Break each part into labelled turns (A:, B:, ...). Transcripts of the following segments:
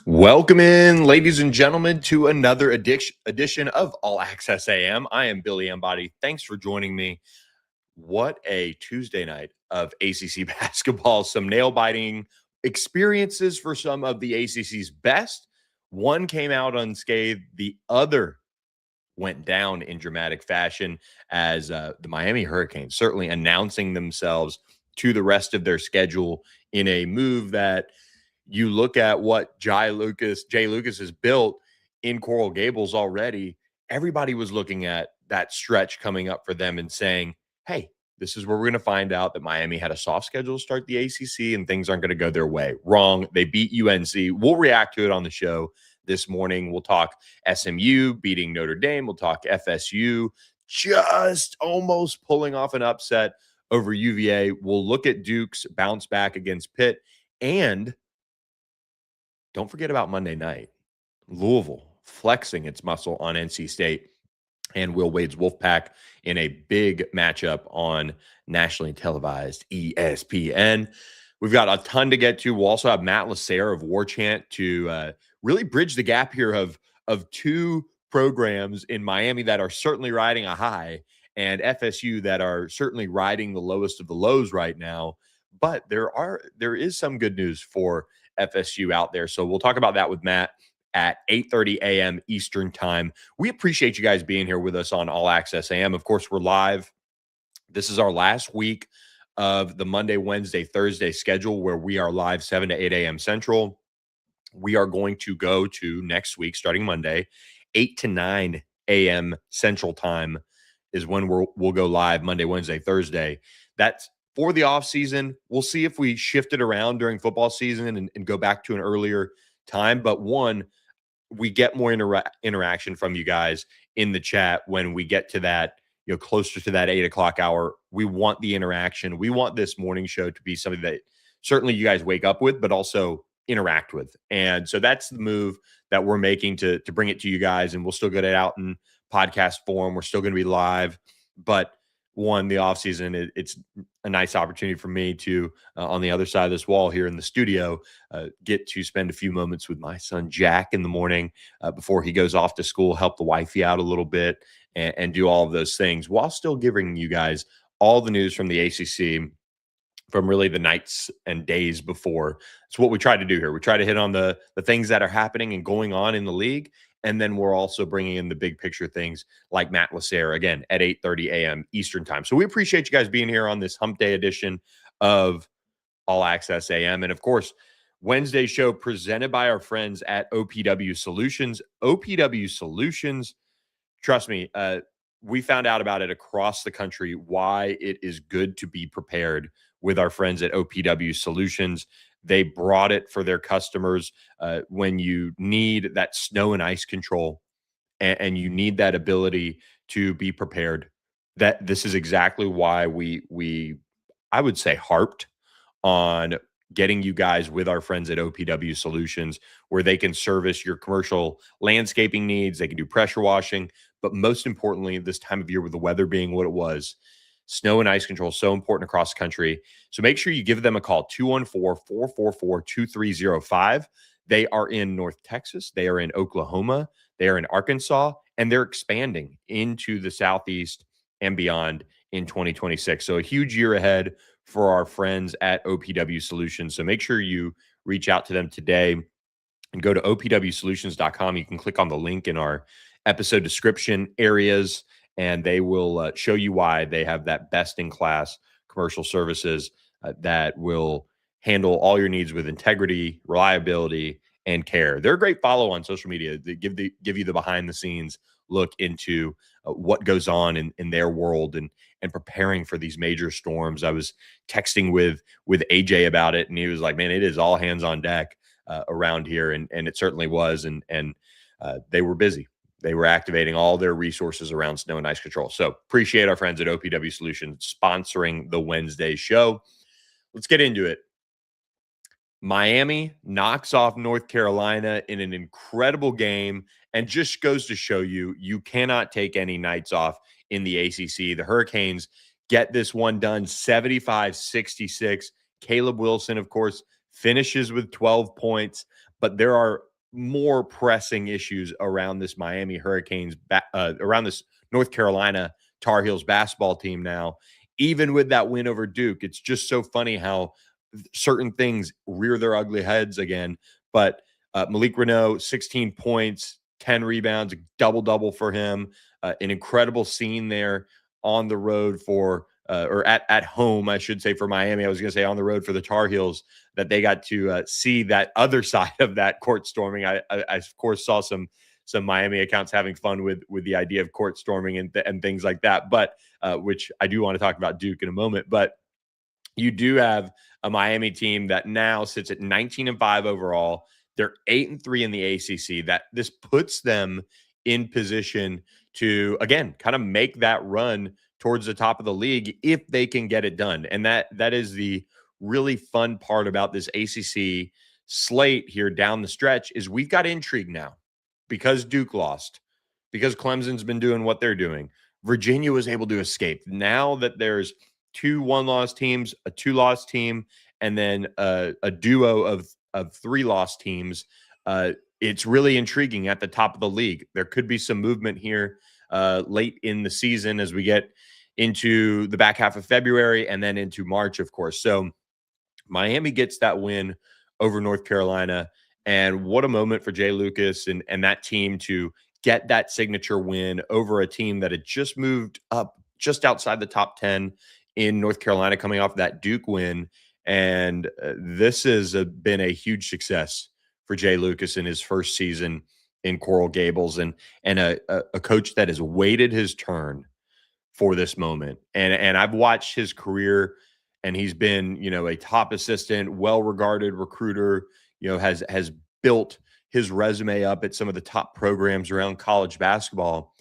A: Welcome in, ladies and gentlemen, to another edition of All Access AM. I am Billy Embody. Thanks for joining me. What a Tuesday night of ACC basketball. Some nail-biting experiences for some of the ACC's best. One came out unscathed. The other went down in dramatic fashion as the Miami Hurricanes certainly announcing themselves to the rest of their schedule in a move that you look at what Jay Lucas has built in Coral Gables already. Everybody was looking at that stretch coming up for them and saying, hey, this is where we're going to find out that Miami had a soft schedule to start the ACC and things aren't going to go their way. Wrong. They beat UNC. We'll react to it on the show this morning. We'll talk SMU beating Notre Dame. We'll talk FSU just almost pulling off an upset over UVA. We'll look at Duke's bounce back against Pitt. And don't forget about Monday night. Louisville flexing its muscle on NC State and Will Wade's Wolfpack in a big matchup on nationally televised ESPN. We've got a ton to get to. We'll also have Matt LaSerre of Warchant to really bridge the gap here of two programs in Miami that are certainly riding a high and FSU that are certainly riding the lowest of the lows right now. But there is some good news for FSU out there. So we'll talk about that with Matt at 8:30 a.m. Eastern time. We appreciate you guys being here with us on All Access AM. Of course, we're live. This is our last week of the Monday, Wednesday, Thursday schedule where we are live 7 to 8 a.m. Central. We are going to go to next week, starting Monday, 8 to 9 a.m. Central time is when we'll go live Monday, Wednesday, Thursday. That's for the off season. We'll see if we shift it around during football season and go back to an earlier time. But one, we get more interaction from you guys in the chat when we get to that, closer to that 8 o'clock hour. We want the interaction. We want this morning show to be something that certainly you guys wake up with, but also interact with. And so that's the move that we're making to bring it to you guys. And we'll still get it out in podcast form. We're still going to be live, but one, the off season, it's a nice opportunity for me to, on the other side of this wall here in the studio, get to spend a few moments with my son, Jack, in the morning before he goes off to school, help the wifey out a little bit and do all of those things while still giving you guys all the news from the ACC from really the nights and days before. It's what we try to do here. We try to hit on the things that are happening and going on in the league. And then we're also bringing in the big picture things like Matt LaSerre, again, at 8:30 a.m. Eastern time. So we appreciate you guys being here on this hump day edition of All Access AM. And of course, Wednesday show presented by our friends at OPW Solutions. OPW Solutions, trust me, we found out about it across the country, why it is good to be prepared with our friends at OPW Solutions. They brought it for their customers when you need that snow and ice control and you need that ability to be prepared. That this is exactly why we I would say harped on getting you guys with our friends at OPW Solutions, where they can service your commercial landscaping needs. They can do pressure washing, but most importantly, this time of year with the weather being what it was, snow and ice control is so important across the country. So make sure you give them a call, 214-444-2305. They are in North Texas. They are in Oklahoma. They are in Arkansas, and they're expanding into the Southeast and beyond in 2026. So a huge year ahead for our friends at OPW Solutions. So make sure you reach out to them today and go to opwsolutions.com. You can click on the link in our episode description areas, and they will show you why they have that best-in-class commercial services that will handle all your needs with integrity, reliability, and care. They're a great follow on social media. They give you the behind-the-scenes look into what goes on in their world and preparing for these major storms. I was texting with AJ about it, and he was like, man, it is all hands on deck around here. And it certainly was. And they were busy. They were activating all their resources around snow and ice control. So appreciate our friends at OPW Solutions sponsoring the Wednesday show. Let's get into it. Miami knocks off North Carolina in an incredible game and just goes to show you cannot take any nights off in the ACC. The Hurricanes get this one done 75-66. Caleb Wilson, of course, finishes with 12 points, but there are more pressing issues around this Miami Hurricanes, around this North Carolina Tar Heels basketball team now. Even with that win over Duke, it's just so funny how certain things rear their ugly heads again. But Malik Reneau, 16 points, 10 rebounds, double for him. An incredible scene there on the road for, or at home, I should say, for Miami. I was going to say on the road for the Tar Heels, that they got to see that other side of that court storming. I of course saw some Miami accounts having fun with the idea of court storming and things like that, but which I do want to talk about Duke in a moment. But you do have a Miami team that now sits at 19-5 overall. They're 8-3 in the ACC. That this puts them in position to, again, kind of make that run towards the top of the league if they can get it done. And that is the really fun part about this ACC slate here down the stretch, is we've got intrigue now because Duke lost, because Clemson's been doing what they're doing. Virginia was able to escape. Now that there's 2 1-loss teams, a 2-loss team, and then a duo of 3-loss teams, it's really intriguing at the top of the league. There could be some movement here late in the season as we get into the back half of February and then into March, of course. So Miami gets that win over North Carolina. And what a moment for Jay Lucas and that team to get that signature win over a team that had just moved up just outside the top 10 in North Carolina, coming off that Duke win. And this has been a huge success for Jay Lucas in his first season in Coral Gables, and a coach that has waited his turn for this moment. And I've watched his career, and he's been, a top assistant, well-regarded recruiter, has built his resume up at some of the top programs around college basketball.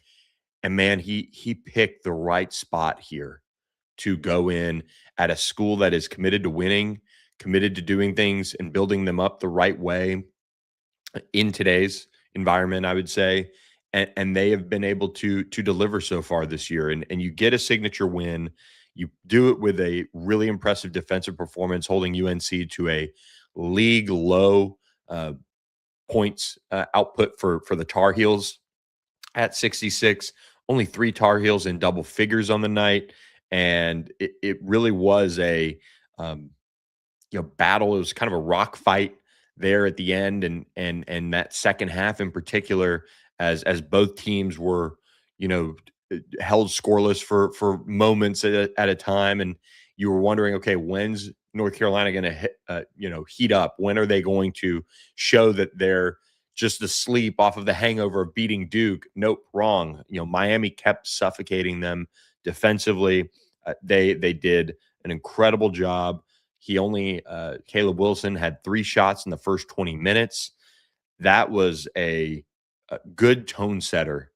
A: And man, he picked the right spot here to go in at a school that is committed to winning, committed to doing things and building them up the right way in today's environment, I would say. And they have been able to deliver so far this year. And you get a signature win. You do it with a really impressive defensive performance, holding UNC to a league low points output for the Tar Heels at 66. Only 3 Tar Heels in double figures on the night. And it really was a battle. It was kind of a rock fight there at the end, and that second half in particular, as both teams were held scoreless for moments at a time, and you were wondering, okay, when's North Carolina going to heat up? When are they going to show that they're just asleep off of the hangover of beating Duke? Nope, wrong. Miami kept suffocating them defensively. They did an incredible job. Caleb Wilson had 3 shots in the first 20 minutes. That was a good tone setter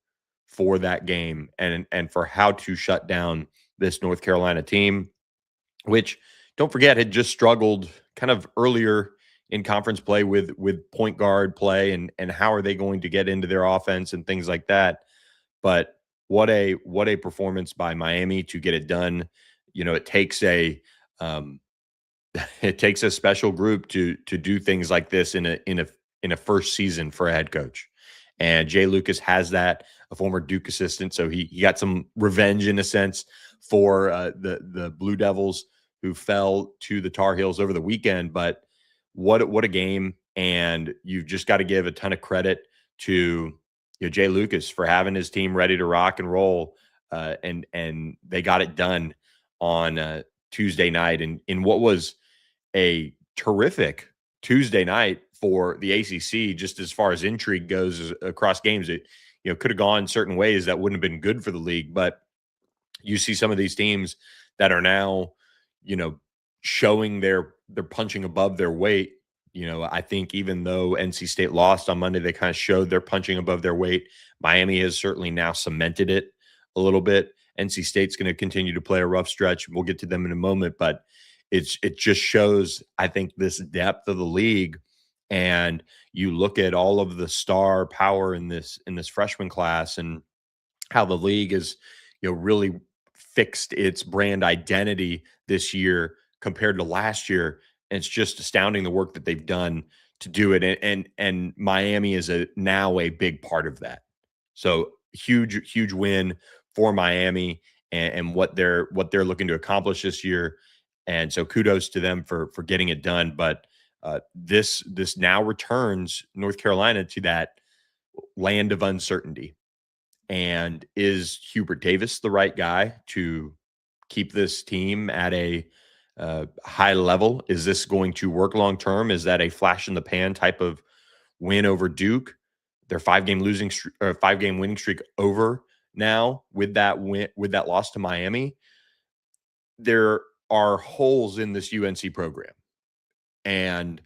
A: for that game and for how to shut down this North Carolina team, which, don't forget, had just struggled kind of earlier in conference play with point guard play and how are they going to get into their offense and things like that. But what a performance by Miami to get it done. It takes a special group to do things like this in a first season for a head coach. And Jay Lucas has that, a former Duke assistant, so he got some revenge in a sense for the Blue Devils who fell to the Tar Heels over the weekend. But what a game, and you've just got to give a ton of credit to Jay Lucas for having his team ready to rock and roll, and they got it done on Tuesday night in what was a terrific Tuesday night for the ACC, just as far as intrigue goes across games. It could have gone certain ways that wouldn't have been good for the league, but you see some of these teams that are now showing they're punching above their weight. I think even though NC State lost on Monday, they kind of showed they're punching above their weight. Miami has certainly now cemented it a little bit. NC State's going to continue to play a rough stretch. We'll get to them in a moment, but it just shows, I think, this depth of the league. And you look at all of the star power in this freshman class and how the league is, really fixed its brand identity this year compared to last year. it's just astounding the work that they've done to do it. And Miami is now a big part of that. So huge win for Miami and what they're looking to accomplish this year. And so kudos to them for getting it done. But this now returns North Carolina to that land of uncertainty. And is Hubert Davis the right guy to keep this team at a high level? Is this going to work long term? Is that a flash in the pan type of win over Duke? Their 5-game winning streak over now with that win, with that loss to Miami. There are holes in this UNC program, and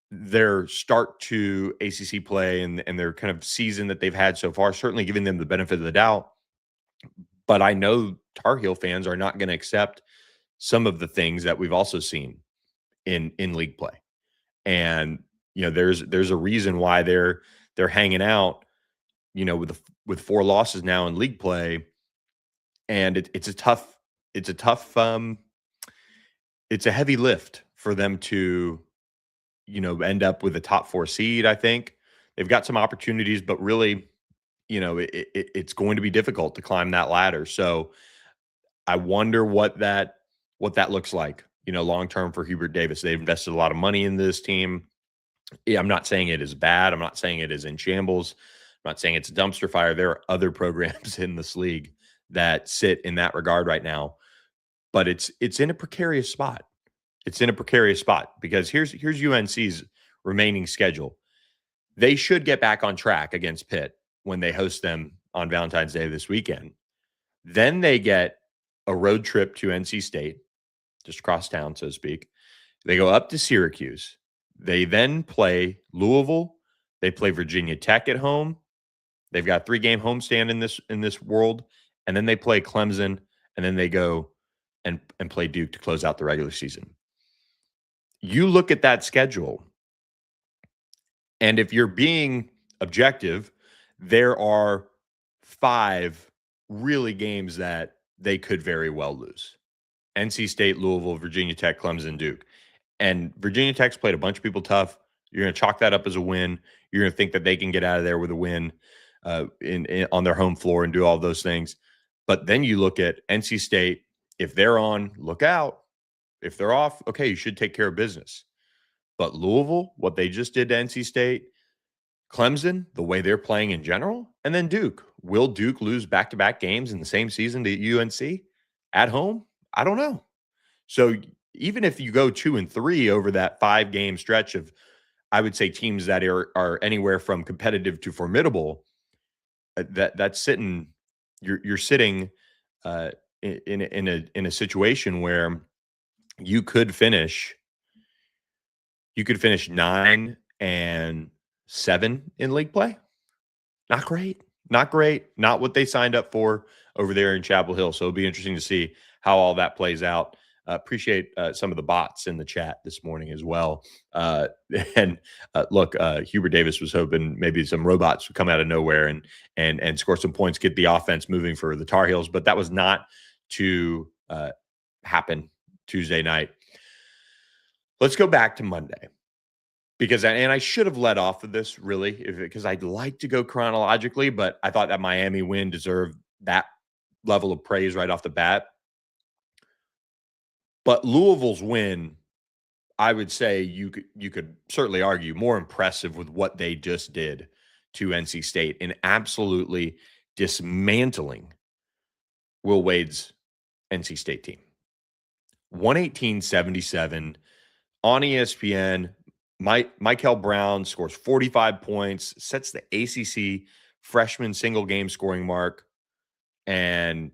A: their start to ACC play and their kind of season that they've had so far, certainly giving them the benefit of the doubt. But I know Tar Heel fans are not going to accept some of the things that we've also seen in league play. And there's a reason why they're hanging out, with 4 losses now in league play. And it's a heavy lift for them to end up with a top 4 seed. I think they've got some opportunities, but really, it's going to be difficult to climb that ladder. So I wonder what that looks like, long term for Hubert Davis. They've invested a lot of money in this team. Yeah, I'm not saying it is bad. I'm not saying it is in shambles. I'm not saying it's a dumpster fire. There are other programs in this league that sit in that regard right now, but it's in a precarious spot. It's in a precarious spot because here's UNC's remaining schedule. They should get back on track against Pitt when they host them on Valentine's Day this weekend. Then they get a road trip to NC State, just across town, so to speak. They go up to Syracuse. They then play Louisville. They play Virginia Tech at home. They've got 3-game homestand in this world. And then they play Clemson, and then they go and play Duke to close out the regular season. You look at that schedule, and if you're being objective, there are 5 really games that they could very well lose. NC State, Louisville, Virginia Tech, Clemson, Duke. And Virginia Tech's played a bunch of people tough. You're going to chalk that up as a win. You're going to think that they can get out of there with a win on their home floor and do all those things. But then you look at NC State. If they're on, look out. If they're off, okay, you should take care of business. But Louisville, what they just did to NC State, Clemson, the way they're playing in general, and then Duke. Will Duke lose back-to-back games in the same season to UNC at home? I don't know. So even if you go 2-3 over that 5-game stretch of, I would say, teams that are anywhere from competitive to formidable, that's sitting. You're sitting in a situation where you could finish 9-7 in league play. Not great. Not what they signed up for over there in Chapel Hill. So it'll be interesting to see how all that plays out. Appreciate some of the bots in the chat this morning as well. Look, Hubert Davis was hoping maybe some robots would come out of nowhere and score some points, get the offense moving for the Tar Heels, but that was not to happen Tuesday night. Let's go back to Monday. Because I should have led off of this really, because I'd like to go chronologically, but I thought that Miami win deserved that level of praise right off the bat. But Louisville's win, I would say you could certainly argue more impressive with what they just did to NC State in absolutely dismantling Will Wade's NC State team. 118-77 on ESPN. Michael Brown scores 45 points, sets the ACC freshman single game scoring mark. And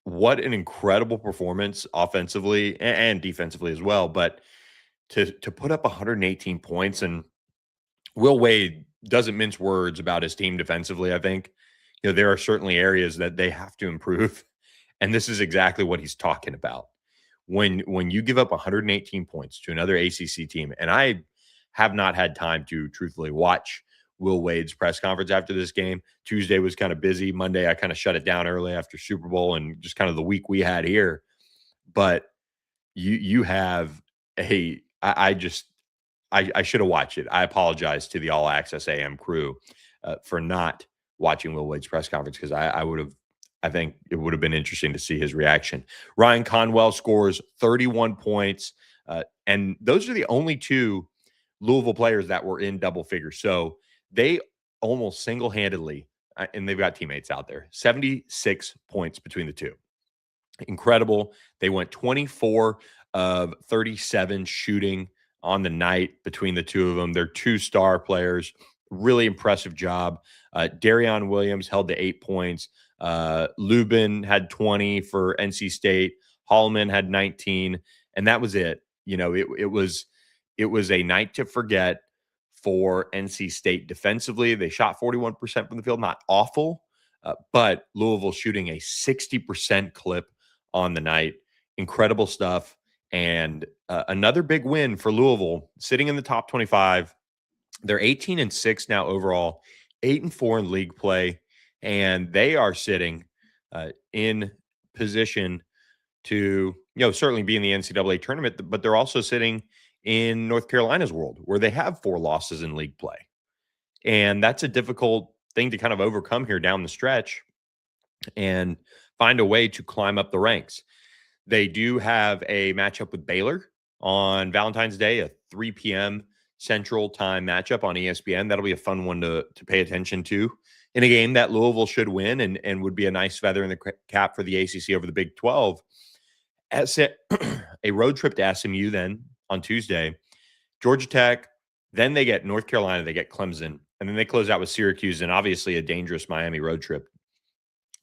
A: what an incredible performance offensively and defensively as well. But to put up 118 points, and Will Wade doesn't mince words about his team defensively. I think, there are certainly areas that they have to improve. And this is exactly what he's talking about. When you give up 118 points to another ACC team, and I have not had time to truthfully watch Will Wade's press conference after this game. Tuesday was kind of busy. Monday, I kind of shut it down early after Super Bowl and just kind of the week we had here. But you have I should have watched it. I apologize to the All Access AM crew for not watching Will Wade's press conference because I would have. I think it would have been interesting to see his reaction. Ryan Conwell scores 31 points, and those are the only two Louisville players that were in double figures. So they almost single-handedly, and they've got teammates out there, 76 points between the two. Incredible. They went 24 of 37 shooting on the night between the two of them. They're two star players. Really impressive job. Darion Williams held to 8 points. Lubin had 20 for NC State. Hallman had 19, and that was it. It was a night to forget for NC State defensively. They shot 41% from the field, not awful, but Louisville shooting a 60% clip on the night. Incredible stuff. And another big win for Louisville, sitting in the top 25. They're 18-6 now overall, 8-4 in league play, and they are sitting in position to, certainly be in the NCAA tournament, but they're also sitting in North Carolina's world where they have 4 losses in league play. And that's a difficult thing to kind of overcome here down the stretch and find a way to climb up the ranks. They do have a matchup with Baylor on Valentine's Day, a 3 p.m. Central Time matchup on ESPN. That'll be a fun one to pay attention to in a game that Louisville should win and would be a nice feather in the cap for the ACC over the Big 12. A road trip to SMU then on Tuesday, Georgia Tech, then they get North Carolina, they get Clemson, and then they close out with Syracuse and obviously a dangerous Miami road trip.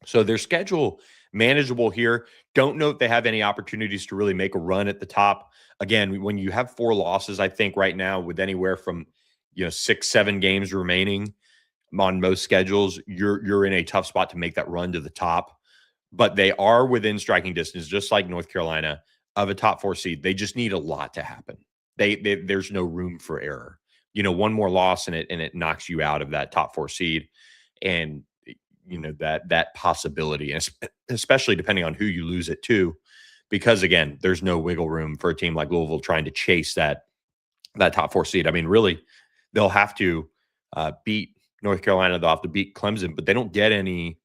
A: So their schedule manageable here. Don't know if they have any opportunities to really make a run at the top. Again, when you have 4 losses, I think right now with anywhere from 6-7 games remaining on most schedules, you're in a tough spot to make that run to the top. But they are within striking distance, just like North Carolina, of a top 4 seed. They just need a lot to happen. There's no room for error. One more loss and it knocks you out of that top 4 seed, and that possibility, especially depending on who you lose it to, because again, there's no wiggle room for a team like Louisville trying to chase that top 4 seed. I mean, really, they'll have to beat North Carolina. They'll have to beat Clemson, but they don't get any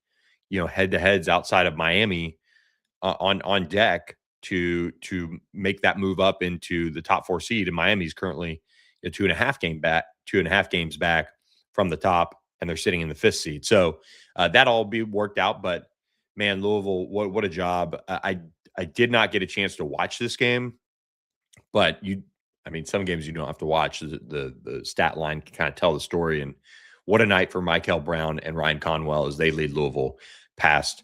A: head-to-heads outside of Miami on deck to make that move up into the top 4 seed. And Miami's currently 2.5 games back from the top, and they're sitting in the 5th seed. So that'll all be worked out. But man, Louisville, what a job. I did not get a chance to watch this game, but some games you don't have to watch. The stat line can kind of tell the story. And what a night for Michael Brown and Ryan Conwell as they lead Louisville past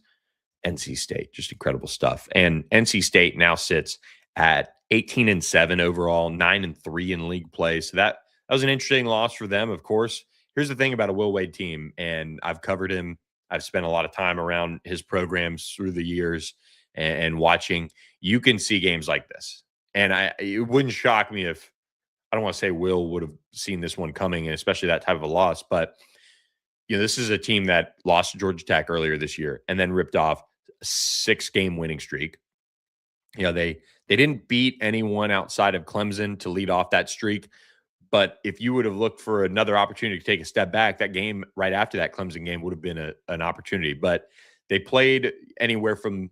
A: NC State. Just incredible stuff. And NC State now sits at 18-7 overall, 9-3 in league play. So that was an interesting loss for them, of course. Here's the thing about a Will Wade team, and I've covered him. I've spent a lot of time around his programs through the years and watching. You can see games like this. And it wouldn't shock me if, I don't want to say Will would have seen this one coming, and especially that type of a loss, but this is a team that lost to Georgia Tech earlier this year and then ripped off a 6-game winning streak. They didn't beat anyone outside of Clemson to lead off that streak. But if you would have looked for another opportunity to take a step back, that game right after that Clemson game would have been an opportunity. But they played anywhere from,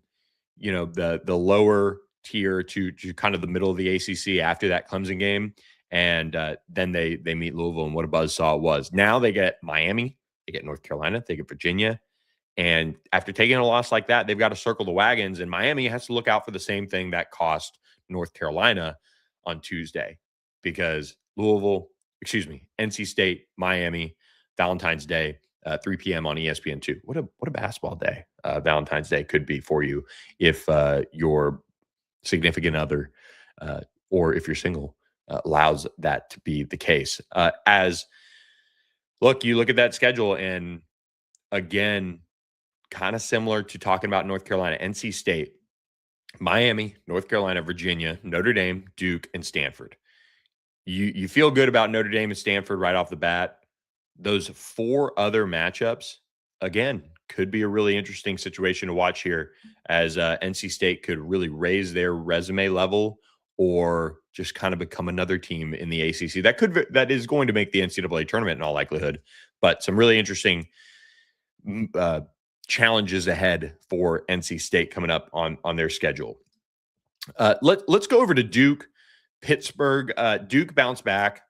A: the lower tier to kind of the middle of the ACC after that Clemson game. And then they meet Louisville, and what a buzzsaw it was. Now they get Miami, they get North Carolina, they get Virginia. And after taking a loss like that, they've got to circle the wagons. And Miami has to look out for the same thing that cost North Carolina on Tuesday, because NC State, Miami, Valentine's Day, 3 p.m. on ESPN2. What a basketball day Valentine's Day could be for you if your significant other or if you're single allows that to be the case. You look at that schedule, and again, kind of similar to talking about North Carolina, NC State, Miami, North Carolina, Virginia, Notre Dame, Duke, and Stanford. You feel good about Notre Dame and Stanford right off the bat. Those 4 other matchups, again, could be a really interesting situation to watch here, as NC State could really raise their resume level or just kind of become another team in the ACC that is going to make the NCAA tournament in all likelihood. But some really interesting uh, challenges ahead for NC State coming up on their schedule. Let's go over to Duke, Pittsburgh. Duke bounced back,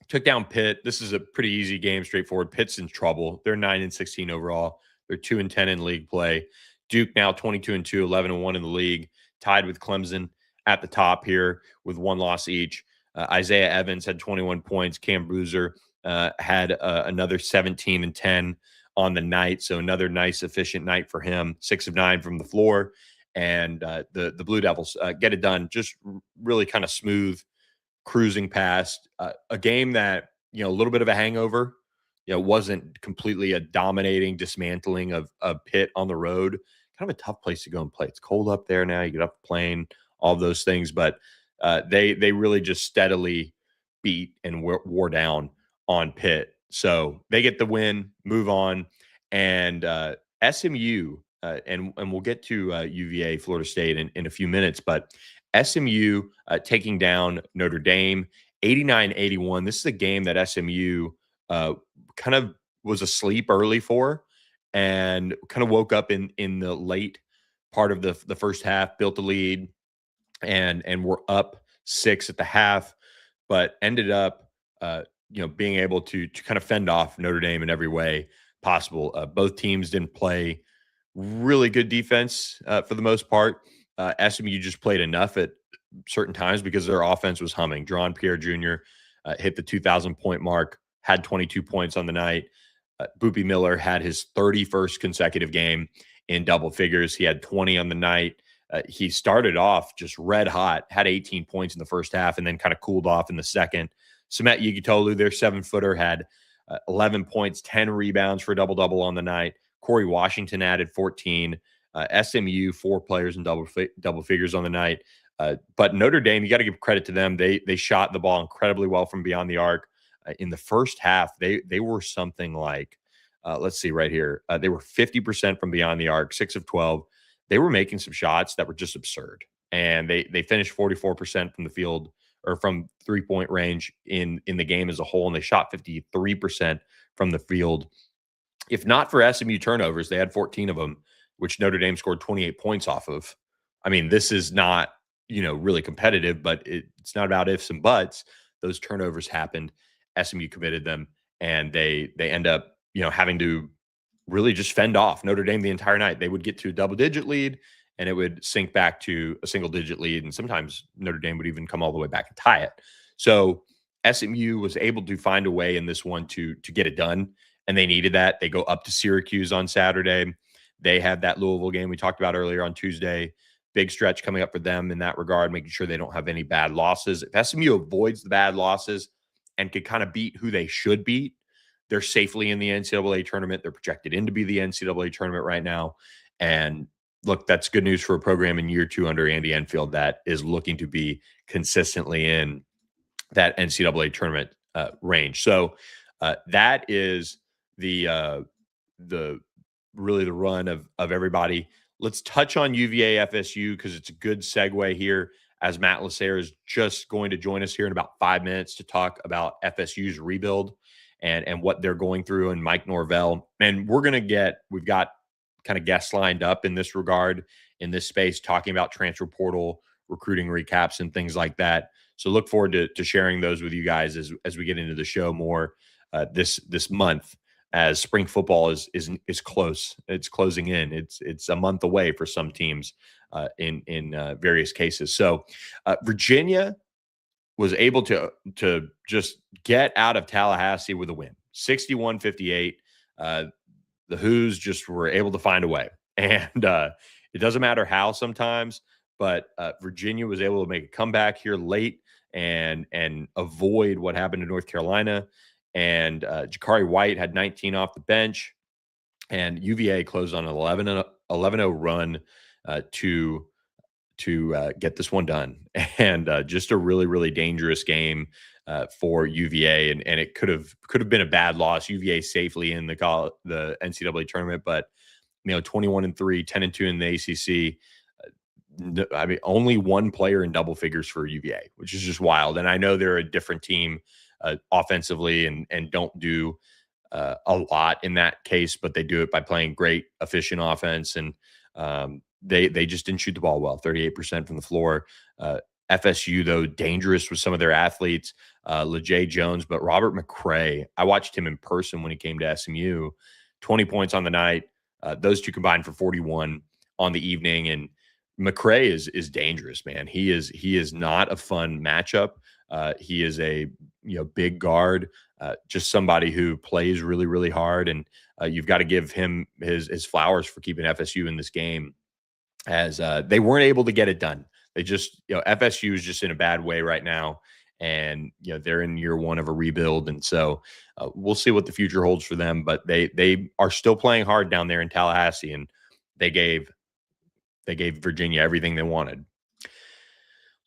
A: took down Pitt. This is a pretty easy game, straightforward. Pitt's in trouble. They're 9-16 overall. They're 2-10 in league play. Duke now 22-2, 11-1 in the league, tied with Clemson at the top here with one loss each. Isaiah Evans had 21 points. Cam Boozer had another 17-10 on the night. So another nice, efficient night for him. 6 of 9 from the floor. And the Blue Devils get it done. Just really kind of smooth, cruising past a game that, a little bit of a hangover. Wasn't completely a dominating dismantling of Pitt on the road. Kind of a tough place to go and play. It's cold up there now. You get off the plane, all of those things. But they really just steadily beat and wore down on Pitt. So they get the win, move on. And SMU, and we'll get to UVA, Florida State in a few minutes, but SMU taking down Notre Dame 89-81. This is a game that SMU kind of was asleep early for and kind of woke up in the late part of the first half, built the lead, and were up 6 at the half, but ended up being able to kind of fend off Notre Dame in every way possible. Both teams didn't play really good defense for the most part. SMU just played enough at certain times because their offense was humming. Dron Pierre Jr. Hit the 2,000-point mark, had 22 points on the night. Boopy Miller had his 31st consecutive game in double figures. He had 20 on the night. He started off just red hot, had 18 points in the first half, and then kind of cooled off in the second. Samet Yigitolu, their 7-footer, had 11 points, 10 rebounds for a double-double on the night. Corey Washington added 14. SMU, 4 players in double figures on the night. But Notre Dame, you got to give credit to them. They shot the ball incredibly well from beyond the arc. In the first half, they were something like, let's see right here. They were 50% from beyond the arc, 6 of 12. They were making some shots that were just absurd. And they finished 44% from the field or from 3-point range in the game as a whole. And they shot 53% from the field. If not for SMU turnovers, they had 14 of them, which Notre Dame scored 28 points off of. I mean, this is not, really competitive, but it's not about ifs and buts. Those turnovers happened. SMU committed them, and they end up, having to really just fend off Notre Dame the entire night. They would get to a double-digit lead, and it would sink back to a single-digit lead, and sometimes Notre Dame would even come all the way back and tie it. So SMU was able to find a way in this one to get it done, and they needed that. They go up to Syracuse on Saturday. They have that Louisville game we talked about earlier on Tuesday. Big stretch coming up for them in that regard, making sure they don't have any bad losses. If SMU avoids the bad losses and could kind of beat who they should beat, they're safely in the NCAA tournament. They're projected in to be the NCAA tournament right now. And look, that's good news for a program in year 2 under Andy Enfield that is looking to be consistently in that NCAA tournament range. So that is the really the run of everybody. Let's touch on UVA FSU because it's a good segue here as Matt LaSerre is just going to join us here in about 5 minutes to talk about FSU's rebuild and what they're going through, and Mike Norvell. And we've got kind of guests lined up in this regard, in this space, talking about transfer portal, recruiting recaps, and things like that. So look forward to sharing those with you guys as we get into the show more this month, as spring football is close. It's closing in. It's a month away for some teams in various cases. So Virginia was able to just get out of Tallahassee with a win, 61-58. The Who's just were able to find a way, and it doesn't matter how sometimes, but Virginia was able to make a comeback here late and avoid what happened to North Carolina. And Jakari White had 19 off the bench, and UVA closed on an 11-0 run to get this one done. And just a really, really dangerous game for UVA, and it could have been a bad loss. UVA safely in the NCAA tournament, but 21-3, 10-2 in the ACC. I mean, only one player in double figures for UVA, which is just wild. And I know they're a different team offensively and don't do a lot in that case, but they do it by playing great, efficient offense. And they just didn't shoot the ball well, 38% from the floor. FSU, though, dangerous with some of their athletes, LeJay Jones, but Robert McCray, I watched him in person when he came to SMU, 20 points on the night. Those two combined for 41 on the evening. And McCray is dangerous, man. He is not a fun matchup. He is a big guard, just somebody who plays really, really hard, and you've got to give him his flowers for keeping FSU in this game, as they weren't able to get it done. They just, FSU is just in a bad way right now, and they're in year one of a rebuild, and so we'll see what the future holds for them. But they are still playing hard down there in Tallahassee, and they gave Virginia everything they wanted.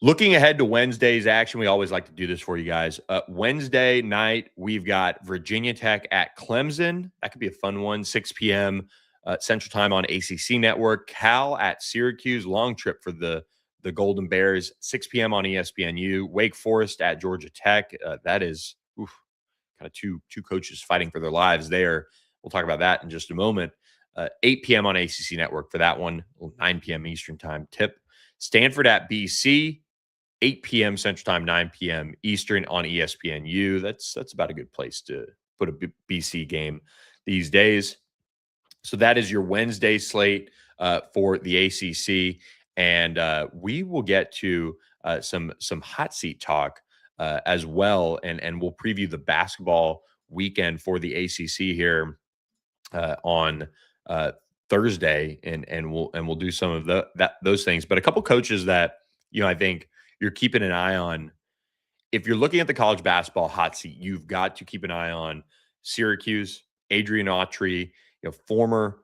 A: Looking ahead to Wednesday's action, we always like to do this for you guys. Wednesday night, we've got Virginia Tech at Clemson. That could be a fun one, 6 p.m. Central Time on ACC Network. Cal at Syracuse, long trip for the Golden Bears, 6 p.m. on ESPNU. Wake Forest at Georgia Tech. That is kind of two coaches fighting for their lives there. We'll talk about that in just a moment. 8 p.m. on ACC Network for that one, 9 p.m. Eastern Time tip. Stanford at BC, 8 p.m. Central Time, 9 p.m. Eastern on ESPNU. That's about a good place to put a BC game these days. So that is your Wednesday slate for the ACC, and we will get to some hot seat talk as well, and we'll preview the basketball weekend for the ACC here on Thursday, and we'll do some of those things. But a couple coaches that I think you're keeping an eye on. If you're looking at the college basketball hot seat, you've got to keep an eye on Syracuse, Adrian Autry, former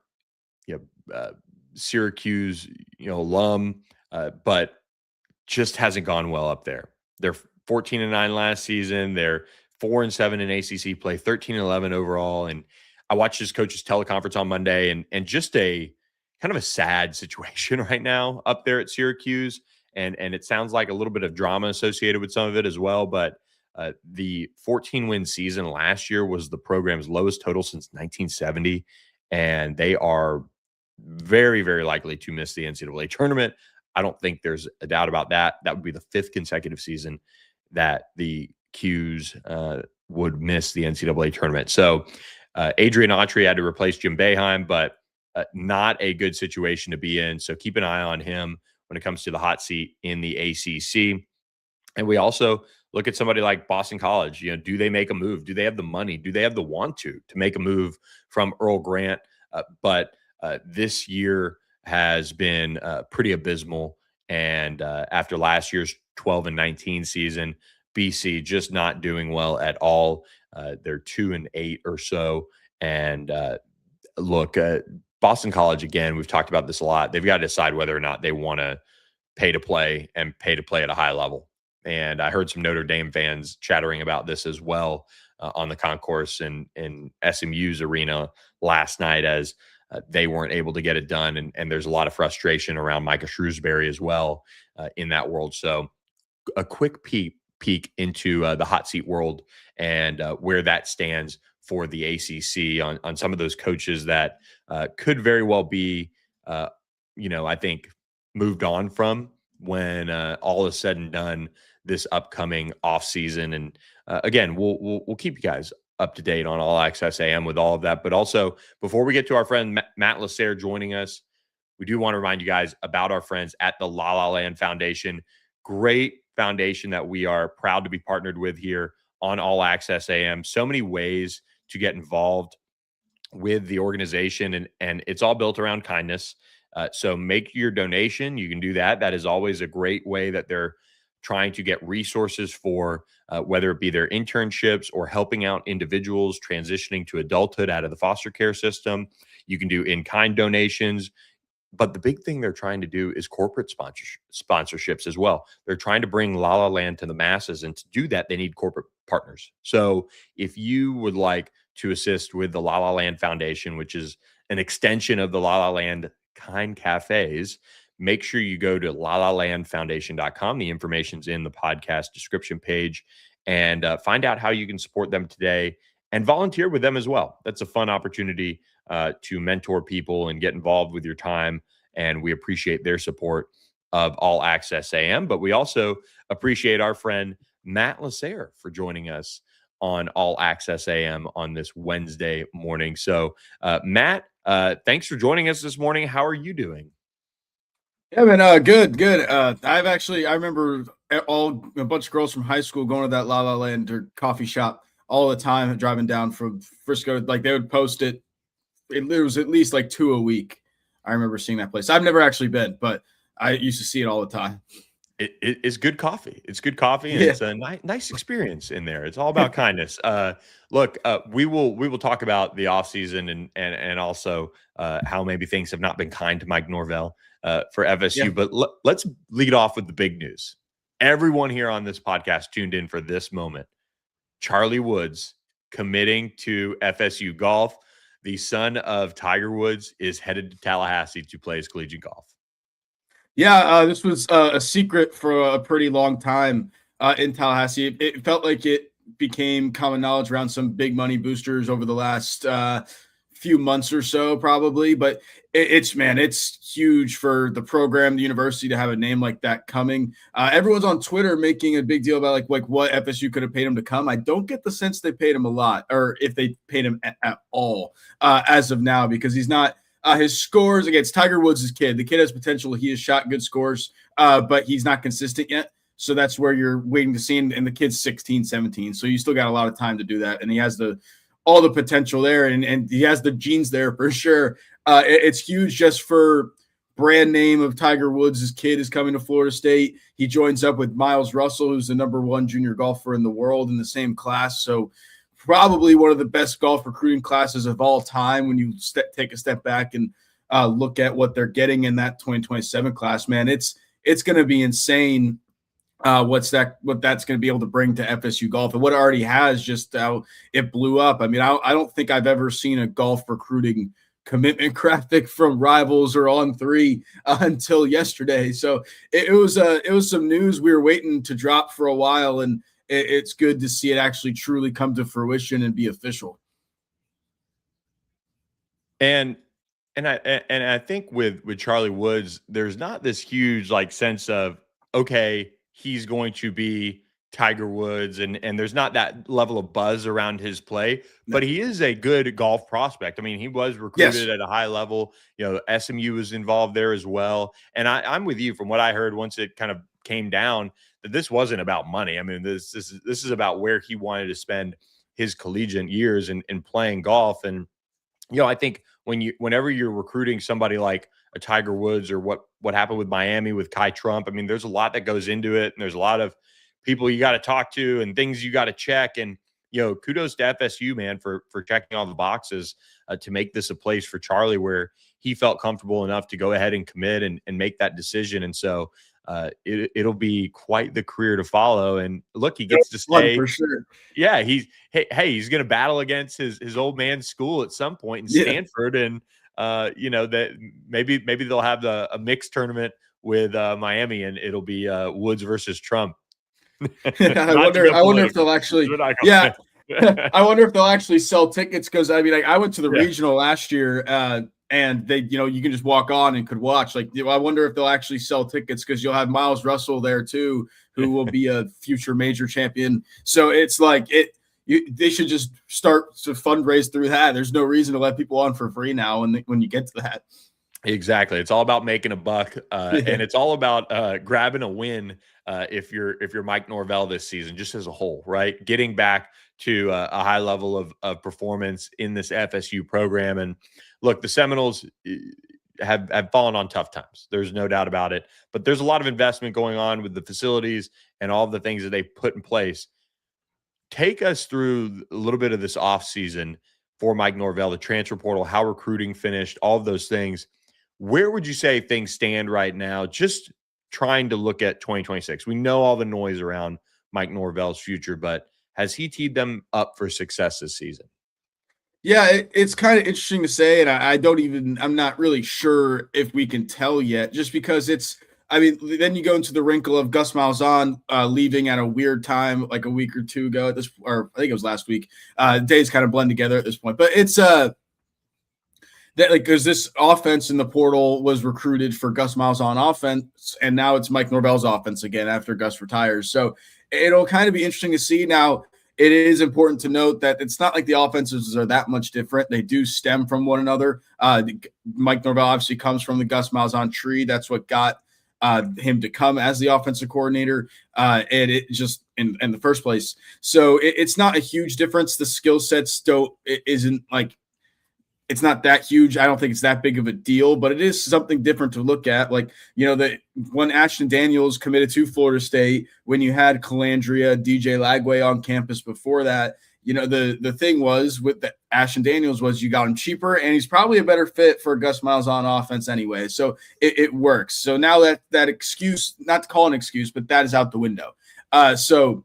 A: Syracuse alum, but just hasn't gone well up there. They're 14-9 last season. They're 4-7 in ACC play, 13-11 overall. And I watched his coach's teleconference on Monday, and just a kind of a sad situation right now up there at Syracuse. And it sounds like a little bit of drama associated with some of it as well. But the 14-win season last year was the program's lowest total since 1970. And they are very, very likely to miss the NCAA tournament. I don't think there's a doubt about that. That would be the 5th consecutive season that the Qs would miss the NCAA tournament. So Adrian Autry had to replace Jim Boeheim, but not a good situation to be in. So keep an eye on him when it comes to the hot seat in the ACC. And we also look at somebody like Boston College. Do they make a move? Do they have the money? Do they have the want to make a move from Earl Grant? But this year has been pretty abysmal. And after last year's 12-19 season, BC just not doing well at all. They're 2-8 or so. And look, Boston College, again, we've talked about this a lot. They've got to decide whether or not they want to pay to play at a high level. And I heard some Notre Dame fans chattering about this as well on the concourse in SMU's arena last night, as they weren't able to get it done. And there's a lot of frustration around Micah Shrewsbury as well in that world. So a quick peek into the hot seat world and where that stands for the ACC on some of those coaches that could very well be, I think, moved on from when all is said and done this upcoming offseason. And again, we'll keep you guys up to date on All Access AM with all of that. But also, before we get to our friend Matt LaSerre joining us, we do want to remind you guys about our friends at the La La Land Foundation. Great foundation that we are proud to be partnered with here on All Access AM. So many ways to get involved with the organization, and it's all built around kindness. So make your donation. You can do that. That is always a great way that they're trying to get resources for whether it be their internships or helping out individuals transitioning to adulthood out of the foster care system. You can do in-kind donations. But the big thing they're trying to do is corporate sponsorships as well. They're trying to bring La La Land to the masses. And to do that, they need corporate partners. So if you would like to assist with the La La Land Foundation, which is an extension of the La La Land Kind Cafes, make sure you go to lalalandfoundation.com. The information's in the podcast description page, and find out how you can support them today and volunteer with them as well. That's a fun opportunity to mentor people and get involved with your time. And we appreciate their support of All Access AM, but we also appreciate our friend Matt LaSerre for joining us on All Access AM on this Wednesday morning. So, Matt, thanks for joining us this morning. How are you doing?
B: Yeah, man, good. I remember a bunch of girls from high school going to that La La Land or coffee shop all the time, driving down from Frisco. Like they would post it. There was at least like 2 a week. I remember seeing that place. I've never actually been, but I used to see it all the time.
A: It's good coffee. It's good coffee, and it's a nice experience in there. It's all about kindness. Look, we will talk about the off season and also how maybe things have not been kind to Mike Norvell for FSU.
B: Yeah.
A: But let's lead off with the big news. Everyone here on this podcast tuned in for this moment. Charlie Woods committing to FSU golf. The son of Tiger Woods is headed to Tallahassee to play his collegiate golf.
B: Yeah, this was a secret for a pretty long time in Tallahassee. It felt like it became common knowledge around some big money boosters over the last few months or so, probably. But it's huge for the program, the university, to have a name like that coming. Everyone's on Twitter making a big deal about like what FSU could have paid him to come. I don't get the sense they paid him a lot, or if they paid him at all as of now, because he's not. His scores against Tiger Woods' kid. The kid has potential. He has shot good scores, but he's not consistent yet. So that's where you're waiting to see him. And the kid's 16, 17. So you still got a lot of time to do that. And he has all the potential there. And he has the genes there for sure. It's huge just for brand name of Tiger Woods. His kid is coming to Florida State. He joins up with Miles Russell, who's the #1 junior golfer in the world in the same class. So probably one of the best golf recruiting classes of all time when you take a step back and look at what they're getting in that 2027 class. Man, it's going to be insane what that's going to be able to bring to FSU golf, and what it already has, just how it blew up. I mean, I don't think I've ever seen a golf recruiting commitment graphic from Rivals or On3 until yesterday. So it was some news we were waiting to drop for a while, and it's good to see it actually truly come to fruition and be official.
A: And I think with Charlie Woods, there's not this huge like sense of, okay, he's going to be Tiger Woods, and there's not that level of buzz around his play, but he is a good golf prospect. I mean, he was recruited at a high level. You know, SMU was involved there as well. And I'm with you from what I heard once it kind of came down, that this wasn't about money. I mean, this is about where he wanted to spend his collegiate years in playing golf. And, you know, I think whenever you're recruiting somebody like a Tiger Woods, or what happened with Miami with Kai Trump, I mean, there's a lot that goes into it, and there's a lot of people you got to talk to and things you got to check. And, you know, kudos to FSU, man, for checking all the boxes to make this a place for Charlie where he felt comfortable enough to go ahead and commit and make that decision. And so it'll be quite the career to follow. And look, he gets to stay
B: for sure.
A: Yeah, he's going to battle against his old man school at some point in Stanford, and you know, that maybe they'll have a mixed tournament with Miami, and it'll be Woods versus Trump.
B: I wonder if they'll actually I wonder if they'll actually sell tickets, because I mean, I went to the regional last year, and they, you know, you can just walk on and could watch. Like, I wonder if they'll actually sell tickets, because you'll have Miles Russell there too, who will be a future major champion. So it's like they should just start to fundraise through that. There's no reason to let people on for free now when you get to that.
A: Exactly. It's all about making a buck, and it's all about grabbing a win if you're Mike Norvell this season, just as a whole, right? Getting back to a high level of performance in this FSU program. And look, the Seminoles have fallen on tough times. There's no doubt about it. But there's a lot of investment going on with the facilities and all the things that they put in place. Take us through a little bit of this offseason for Mike Norvell, the transfer portal, how recruiting finished, all of those things. Where would you say things stand right now, just trying to look at 2026? We know all the noise around Mike Norvell's future, but has he teed them up for success this season?
B: Yeah, it's kind of interesting to say, and I'm not really sure if we can tell yet, just because then you go into the wrinkle of Gus Malzahn leaving at a weird time, like a week or two ago or I think it was last week. Days kind of blend together at this point, but it's that like because this offense in the portal was recruited for Gus Malzahn offense, and now it's Mike Norvell's offense again after Gus retires. So it'll kind of be interesting to see now. It is important to note that it's not like the offenses are that much different. They do stem from one another. Mike Norvell obviously comes from the Gus Malzahn tree. That's what got him to come as the offensive coordinator, and it just in the first place. So it's not a huge difference. The skill sets still isn't like it's not that huge. I don't think it's that big of a deal, but it is something different to look at. Like, when Ashton Daniels committed to Florida State, when you had Calandria, DJ Lagway on campus before that, the thing was with the Ashton Daniels was you got him cheaper, and he's probably a better fit for Gus Malzahn offense anyway. So it works. So now that excuse, not to call an excuse, but that is out the window. So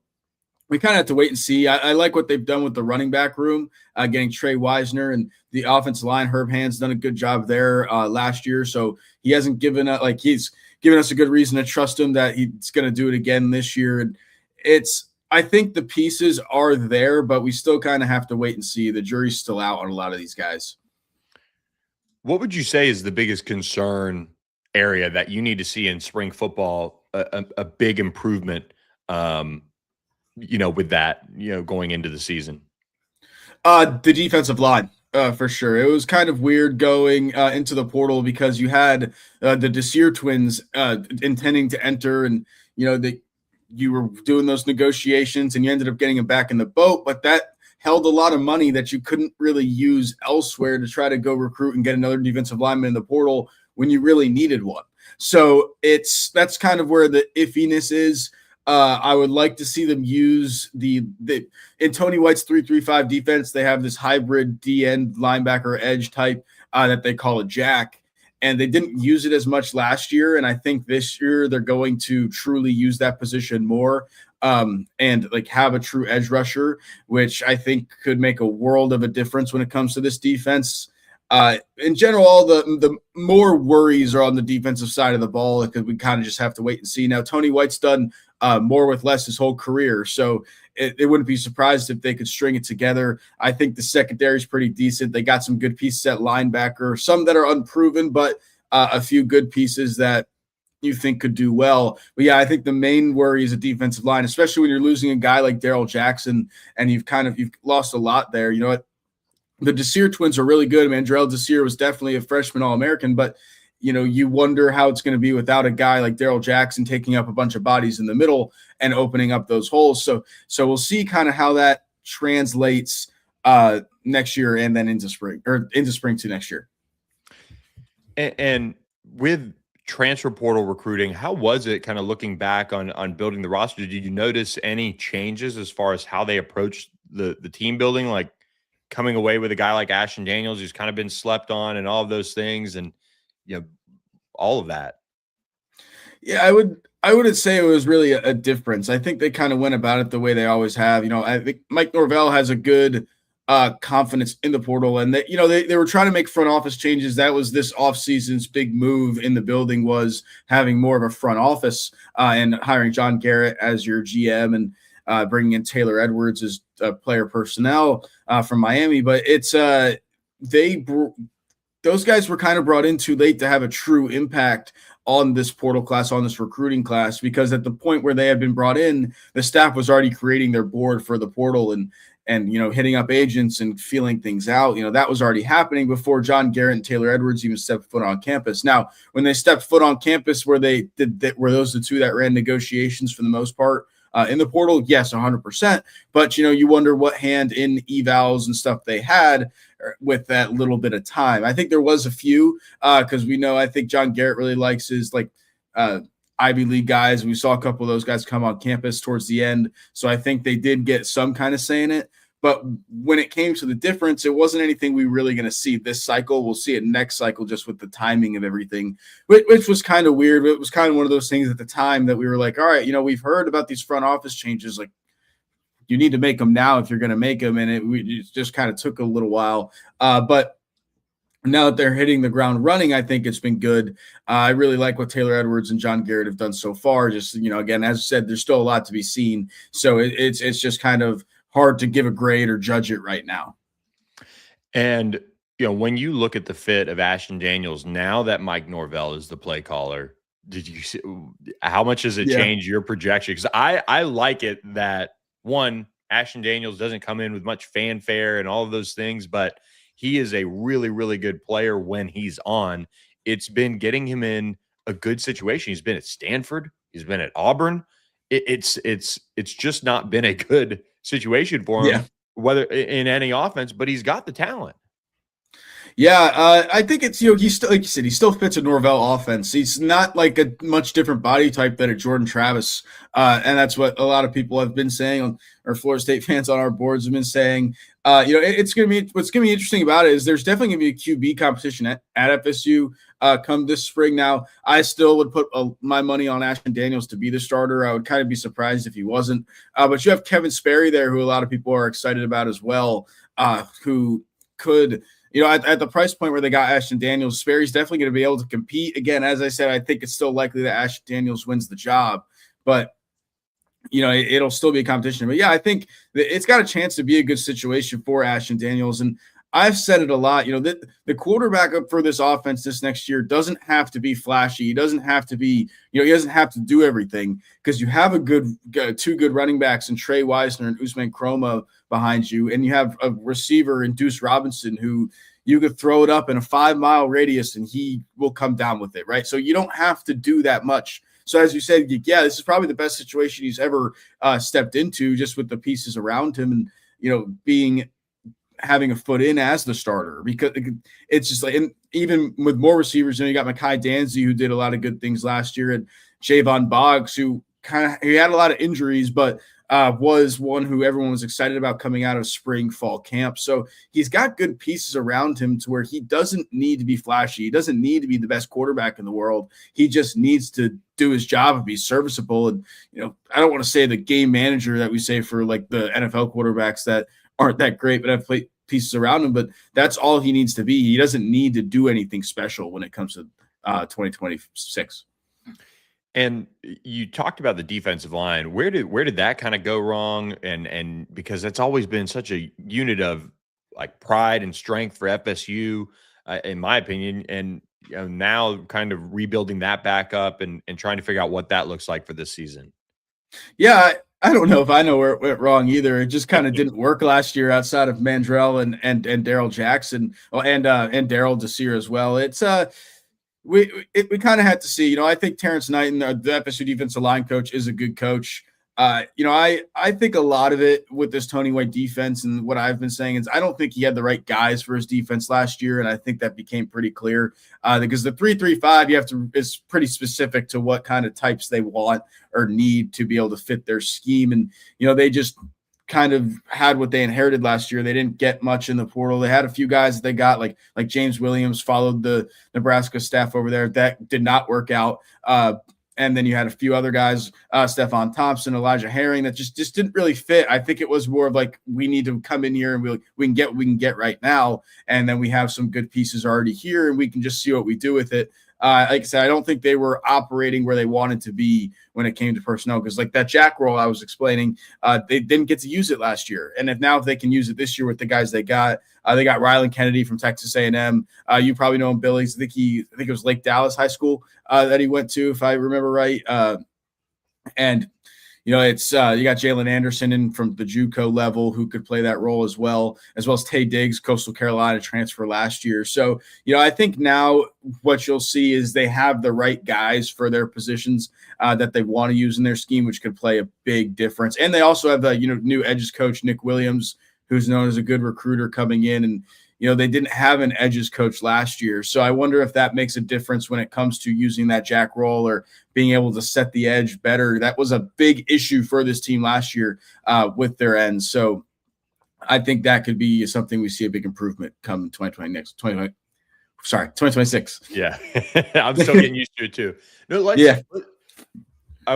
B: we kind of have to wait and see. I like what they've done with the running back room, getting Trey Wisner, and the offensive line. Herb Hand's done a good job there last year, so he hasn't given up. Like he's given us a good reason to trust him that he's going to do it again this year. And I think the pieces are there, but we still kind of have to wait and see. The jury's still out on a lot of these guys.
A: What would you say is the biggest concern area that you need to see in spring football? A big improvement. With that, going into the season?
B: The defensive line, for sure. It was kind of weird going into the portal because you had the LaSerre twins intending to enter, and you were doing those negotiations, and you ended up getting them back in the boat, but that held a lot of money that you couldn't really use elsewhere to try to go recruit and get another defensive lineman in the portal when you really needed one. So that's kind of where the iffiness is. I would like to see them use the in Tony White's 3-3-5 defense. They have this hybrid D-end linebacker edge type that they call a jack, and they didn't use it as much last year. And I think this year they're going to truly use that position more and like have a true edge rusher, which I think could make a world of a difference when it comes to this defense. In general, all the more worries are on the defensive side of the ball because we kind of just have to wait and see. Now, Tony White's done more with less his whole career, so it wouldn't be surprised if they could string it together. I think the secondary is pretty decent. They got some good pieces at linebacker, some that are unproven, but a few good pieces that you think could do well. But yeah, I think the main worry is a defensive line, especially when you're losing a guy like Darrell Jackson, and you've lost a lot there. You know what? The LaSerre twins are really good. Mandrell LaSerre was definitely a freshman All-American, but you wonder how it's going to be without a guy like Darrell Jackson taking up a bunch of bodies in the middle and opening up those holes. So we'll see kind of how that translates next year and then into spring to next year.
A: And with transfer portal recruiting, how was it kind of looking back on building the roster? Did you notice any changes as far as how they approached the team building, like coming away with a guy like Ashton Daniels, who's kind of been slept on and all of those things and, all of that?
B: Yeah, I wouldn't say it was really a difference. I think they kind of went about it the way they always have. I think Mike Norvell has a good confidence in the portal, and they were trying to make front office changes. That was this offseason's big move in the building, was having more of a front office and hiring John Garrett as your GM and bringing in Taylor Edwards as player personnel from Miami. But it's those guys were kind of brought in too late to have a true impact on this portal class, on this recruiting class, because at the point where they had been brought in, the staff was already creating their board for the portal and hitting up agents and feeling things out. That was already happening before John Garrett and Taylor Edwards even stepped foot on campus. Now, when they stepped foot on campus, were those the two that ran negotiations for the most part in the portal? Yes, 100%. But you wonder what hand in evals and stuff they had with that little bit of time. I think there was a few because I think John Garrett really likes his Ivy League guys. We saw a couple of those guys come on campus towards the end. So I think they did get some kind of say in it. But when it came to the difference, it wasn't anything we really going to see this cycle. We'll see it next cycle just with the timing of everything, which was kind of weird. It was kind of one of those things at the time that we were like, all right, we've heard about these front office changes. Like, you need to make them now if you're going to make them. And it just kind of took a little while. But now that they're hitting the ground running, I think it's been good. I really like what Taylor Edwards and John Garrett have done so far. Just, again, as I said, there's still a lot to be seen. So it's just kind of hard to give a grade or judge it right now.
A: And, when you look at the fit of Ashton Daniels, now that Mike Norvell is the play caller, did you see how much does it change your projection? Because I like it that, one, Ashton Daniels doesn't come in with much fanfare and all of those things, but he is a really, really good player when he's on. It's been getting him in a good situation. He's been at Stanford. He's been at Auburn. It's just not been a good situation for him, whether in any offense, but he's got the talent.
B: Yeah, I think it's, he's still, like you said, he still fits a Norvell offense. He's not like a much different body type than a Jordan Travis. And that's what a lot of people have been saying, or Florida State fans on our boards have been saying. What's going to be interesting about it is there's definitely going to be a QB competition at FSU come this spring. Now, I still would put my money on Ashton Daniels to be the starter. I would kind of be surprised if he wasn't. But you have Kevin Sperry there, who a lot of people are excited about as well, who could – at the price point where they got Ashton Daniels, Sperry's definitely going to be able to compete. Again, as I said, I think it's still likely that Ashton Daniels wins the job, but it'll still be a competition. But yeah, I think it's got a chance to be a good situation for Ashton Daniels. And I've said it a lot, the quarterback up for this offense this next year doesn't have to be flashy. He doesn't have to be, he doesn't have to do everything, because you have two good running backs in Trey Wisner and Usman Chroma behind you. And you have a receiver in Deuce Robinson who you could throw it up in a 5-mile radius and he will come down with it. Right. So you don't have to do that much. So as you said, this is probably the best situation he's ever stepped into, just with the pieces around him and, having a foot in as the starter, because it's just like, and even with more receivers, you got Mekhi Danzy, who did a lot of good things last year, and Javon Boggs, who he had a lot of injuries, but was one who everyone was excited about coming out of spring fall camp. So he's got good pieces around him to where he doesn't need to be flashy. He doesn't need to be the best quarterback in the world. He just needs to do his job and be serviceable. And, I don't want to say the game manager that we say for like the NFL quarterbacks that aren't that great, but have played pieces around him, but that's all he needs to be. He doesn't need to do anything special when it comes to 2026.
A: And you talked about the defensive line. Where did that kind of go wrong? And because that's always been such a unit of like pride and strength for FSU, in my opinion. And now kind of rebuilding that back up and trying to figure out what that looks like for this season.
B: Yeah, I don't know if I know where it went wrong either. It just kind of didn't work last year outside of Mandrell and Daryl Jackson, and Daryl Desir as well. It's we kind of had to see. I think Terrence Knighton, the FSU defensive line coach, is a good coach. I think a lot of it with this Tony White defense, and what I've been saying is I don't think he had the right guys for his defense last year, and I think that became pretty clear because the 3-3-5 is pretty specific to what kind of types they want or need to be able to fit their scheme, and they just kind of had what they inherited last year. They didn't get much in the portal. They had a few guys that they got, like James Williams followed the Nebraska staff over there. That did not work out. And then you had a few other guys, Stephon Thompson, Elijah Herring, that just didn't really fit. I think it was more of like, we need to come in here and we can get right now. And then we have some good pieces already here and we can just see what we do with it. Like I said, I don't think they were operating where they wanted to be when it came to personnel, because like that jack roll I was explaining, they didn't get to use it last year. And if they can use it this year with the guys they got Rylan Kennedy from Texas A&M. You probably know him, Billy. I think it was Lake Dallas High School that he went to, if I remember right. And it's you got Jalen Anderson in from the JUCO level who could play that role as well as Tay Diggs, Coastal Carolina transfer last year. So, I think now what you'll see is they have the right guys for their positions that they want to use in their scheme, which could play a big difference. And they also have the new edges coach, Nick Williams, who's known as a good recruiter coming in. And, they didn't have an edges coach last year. So I wonder if that makes a difference when it comes to using that jack roll or being able to set the edge better. That was a big issue for this team last year with their ends. So I think that could be something we see a big improvement come 2026.
A: Yeah. I'm still getting used to it too. No,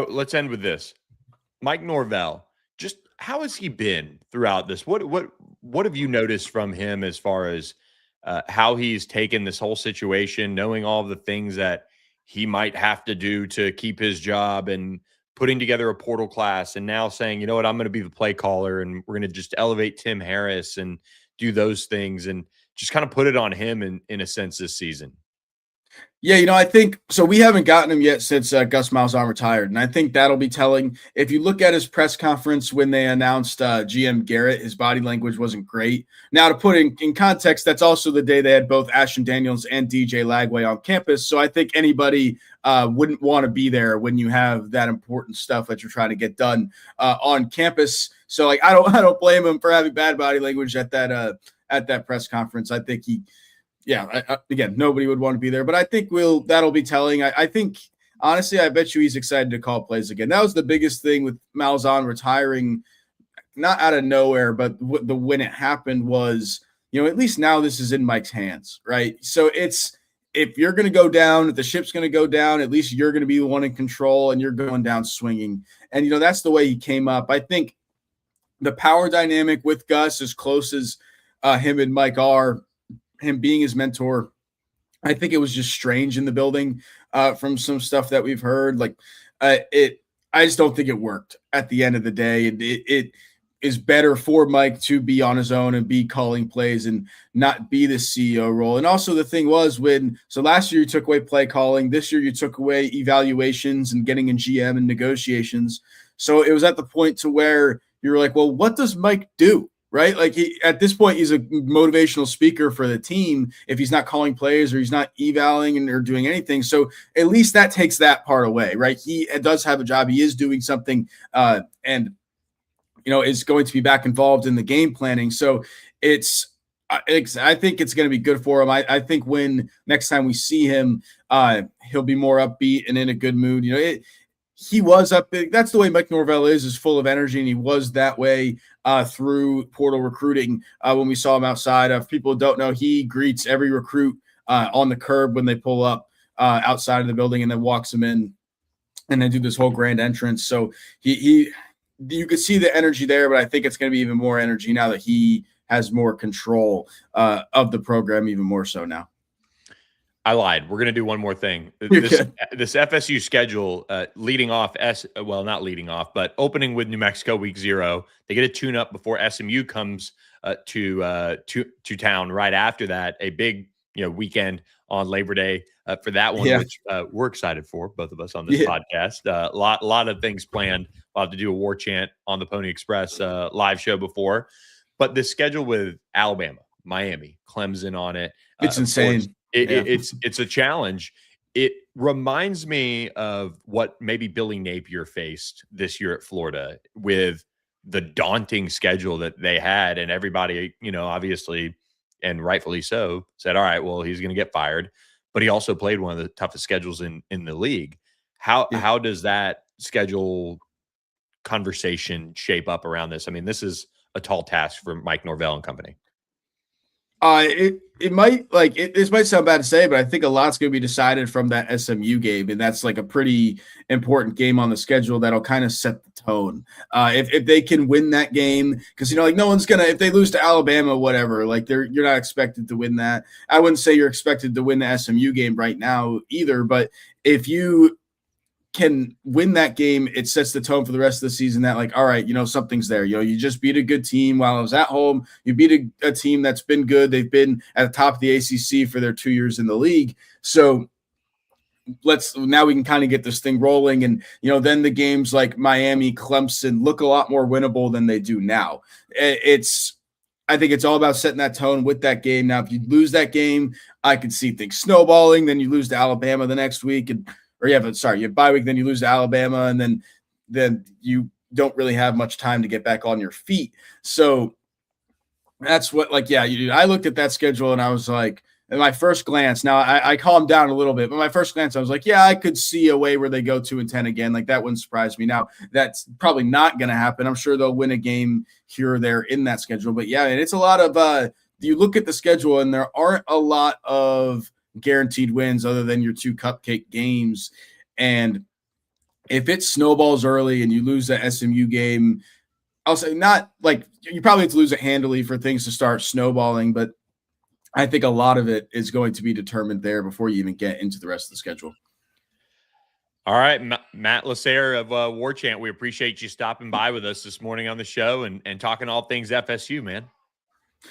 A: let's end with this. Mike Norvell, just how has he been throughout this? What have you noticed from him as far as how he's taken this whole situation, knowing all of the things that he might have to do to keep his job, and putting together a portal class, and now saying, you know what, I'm going to be the play caller, and we're going to just elevate Tim Harris and do those things, and just kind of put it on him in a sense this season.
B: Yeah, I think so. We haven't gotten him yet since Gus Malzahn retired, and I think that'll be telling. If you look at his press conference when they announced GM Garrett, his body language wasn't great. Now, to put in context, that's also the day they had both Ashton Daniels and DJ Lagway on campus, so I think anybody wouldn't want to be there when you have that important stuff that you're trying to get done on campus. So, like, I don't blame him for having bad body language at that press conference. I think again, nobody would want to be there, but I think that'll be telling. I think, honestly, I bet you he's excited to call plays again. That was the biggest thing with Malzahn retiring, not out of nowhere, but when it happened was, at least now this is in Mike's hands, right? So if you're going to go down, if the ship's going to go down, at least you're going to be the one in control and you're going down swinging. And, that's the way he came up. I think the power dynamic with Gus, as close as him and Mike are, him being his mentor, I think it was just strange in the building from some stuff that we've heard. Like I just don't think it worked at the end of the day. It is better for Mike to be on his own and be calling plays and not be the CEO role. And also the thing was last year you took away play calling, this year you took away evaluations and getting in GM and negotiations. So it was at the point to where you were like, well, what does Mike do? Right? Like at this point, he's a motivational speaker for the team if he's not calling plays or he's not evaling or doing anything. So at least that takes that part away, right? He does have a job. He is doing something and, is going to be back involved in the game planning. So I think it's going to be good for him. I think when next time we see him, he'll be more upbeat and in a good mood. He was up big. That's the way Mike Norvell is full of energy, and he was that way through portal recruiting. When we saw him outside, if people don't know, he greets every recruit on the curb when they pull up outside of the building, and then walks them in, and then do this whole grand entrance. So you could see the energy there, but I think it's going to be even more energy now that he has more control of the program, even more so now.
A: I lied. We're going to do one more thing. This FSU schedule, leading off, not leading off, but opening with New Mexico week 0. They get a tune-up before SMU comes to town right after that. A big weekend on Labor Day for that one, which we're excited for, both of us on this podcast. A lot of things planned. We'll have to do a Warchant on the Pony Express live show before. But the schedule with Alabama, Miami, Clemson on it.
B: It's insane.
A: It's a challenge. It reminds me of what maybe Billy Napier faced this year at Florida with the daunting schedule that they had, and everybody, obviously, and rightfully so, said, all right, well, he's going to get fired. But he also played one of the toughest schedules in the league. How does that schedule conversation shape up around this? I mean, this is a tall task for Mike Norvell and company.
B: It might this might sound bad to say, but I think a lot's going to be decided from that SMU game, and that's like a pretty important game on the schedule that'll kind of set the tone. If they can win that game, because no one's gonna, if they lose to Alabama, whatever, you're not expected to win that. I wouldn't say you're expected to win the SMU game right now either, but if you can win that game, it sets the tone for the rest of the season that all right, something's there. You just beat a good team while I was at home. You beat a team that's been good. They've been at the top of the ACC for their 2 years in the league. So now we can kind of get this thing rolling. And, then the games like Miami, Clemson look a lot more winnable than they do now. I think it's all about setting that tone with that game. Now, if you lose that game, I could see things snowballing. Then you lose to Alabama the next week, you have bye week, then you lose to Alabama, and then you don't really have much time to get back on your feet. So that's what, I looked at that schedule and I was like, in my first glance, now I calmed down a little bit, but my first glance, I was like, I could see a way where they go 2-10 again. That wouldn't surprise me. Now, that's probably not going to happen. I'm sure they'll win a game here or there in that schedule. But and it's a lot of you look at the schedule and there aren't a lot of guaranteed wins other than your 2 cupcake games. And if it snowballs early and you lose the SMU game, I'll say not like you probably have to lose it handily for things to start snowballing, but I think a lot of it is going to be determined there before you even get into the rest of the schedule.
A: All right, Matt LaSerre of Warchant, we appreciate you stopping by with us this morning on the show and talking all things FSU, man.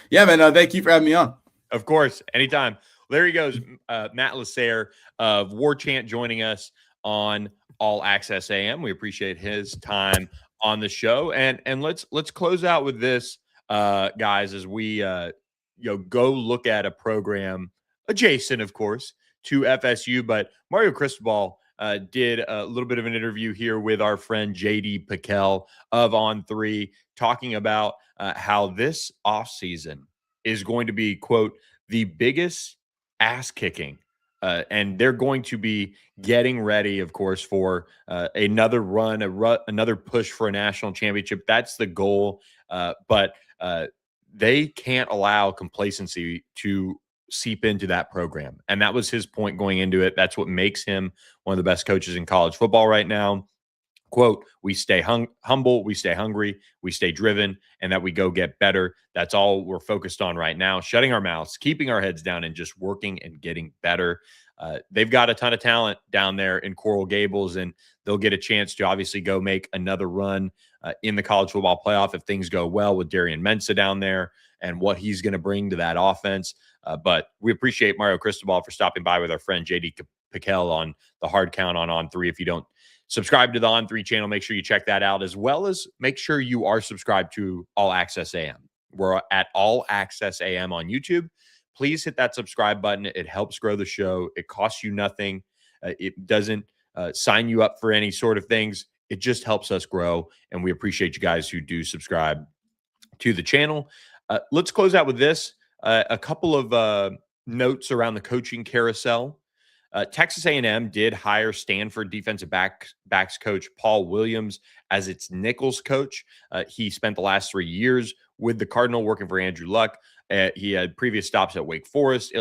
B: Yeah, man. Thank you for having me on.
A: Of course, anytime. There he goes, Matt LaSerre of Warchant joining us on All Access AM. We appreciate his time on the show, and let's close out with this, guys, as we go look at a program adjacent, of course, to FSU. But Mario Cristobal did a little bit of an interview here with our friend JD Piquel of On3, talking about how this offseason is going to be, quote, the biggest ass kicking. And they're going to be getting ready, of course, for another run, another push for a national championship. That's the goal. But they can't allow complacency to seep into that program. And that was his point going into it. That's what makes him one of the best coaches in college football right now. Quote, we stay humble, we stay hungry, we stay driven, and that we go get better. That's all we're focused on right now, shutting our mouths, keeping our heads down, and just working and getting better. They've got a ton of talent down there in Coral Gables, and they'll get a chance to obviously go make another run in the college football playoff if things go well with Darian Mensah down there and what he's going to bring to that offense. But we appreciate Mario Cristobal for stopping by with our friend JD Piquel on the Hard Count on On3. If you don't subscribe to the On3 channel, make sure you check that out, as well as make sure you are subscribed to All Access AM. We're at All Access AM on YouTube. Please hit that subscribe button. It helps grow the show. It costs you nothing. It doesn't sign you up for any sort of things. It just helps us grow, and we appreciate you guys who do subscribe to the channel. Let's close out with this. A couple of notes around the coaching carousel. Texas A&M did hire Stanford defensive backs coach Paul Williams as its Nichols coach. He spent the last 3 years with the Cardinal working for Andrew Luck. He had previous stops at Wake Forest,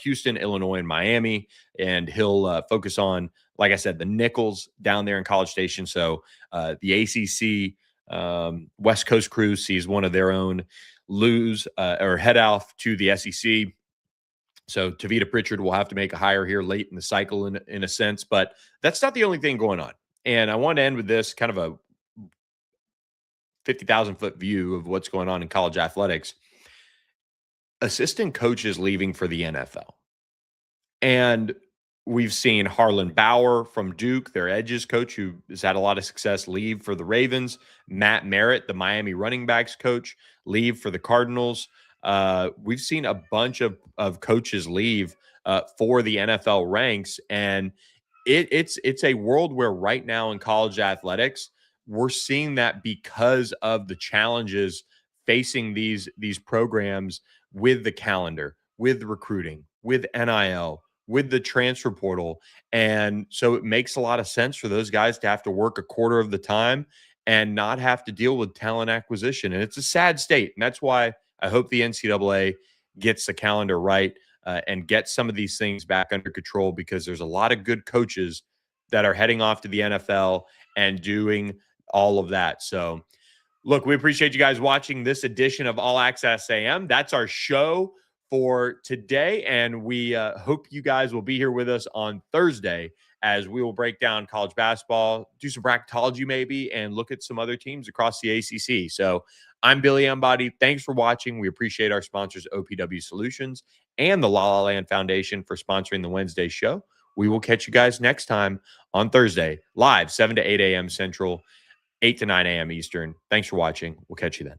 A: Houston, Illinois, and Miami, and he'll focus on, like I said, the Nichols down there in College Station. So the ACC West Coast crew sees one of their own lose or head off to the SEC. So Tavita Pritchard will have to make a hire here late in the cycle in a sense, but that's not the only thing going on. And I want to end with this kind of a 50,000-foot view of what's going on in college athletics. Assistant coaches leaving for the NFL. And we've seen Harlan Bauer from Duke, their edges coach, who has had a lot of success, leave for the Ravens. Matt Merritt, the Miami running backs coach, leave for the Cardinals. We've seen a bunch of coaches leave for the NFL ranks, and it's a world where right now in college athletics, we're seeing that because of the challenges facing these programs with the calendar, with recruiting, with NIL, with the transfer portal. And so it makes a lot of sense for those guys to have to work a quarter of the time and not have to deal with talent acquisition. And it's a sad state. And that's why I hope the NCAA gets the calendar right and gets some of these things back under control, because there's a lot of good coaches that are heading off to the NFL and doing all of that. So, look, we appreciate you guys watching this edition of All Access AM. That's our show for today, and we hope you guys will be here with us on Thursday as we will break down college basketball, do some bracketology maybe, and look at some other teams across the ACC. So I'm Billy Embody. Thanks for watching. We appreciate our sponsors, OPW Solutions and the La La Land Foundation, for sponsoring the Wednesday show. We will catch you guys next time on Thursday, live 7 to 8 a.m. Central, 8 to 9 a.m. Eastern. Thanks for watching. We'll catch you then.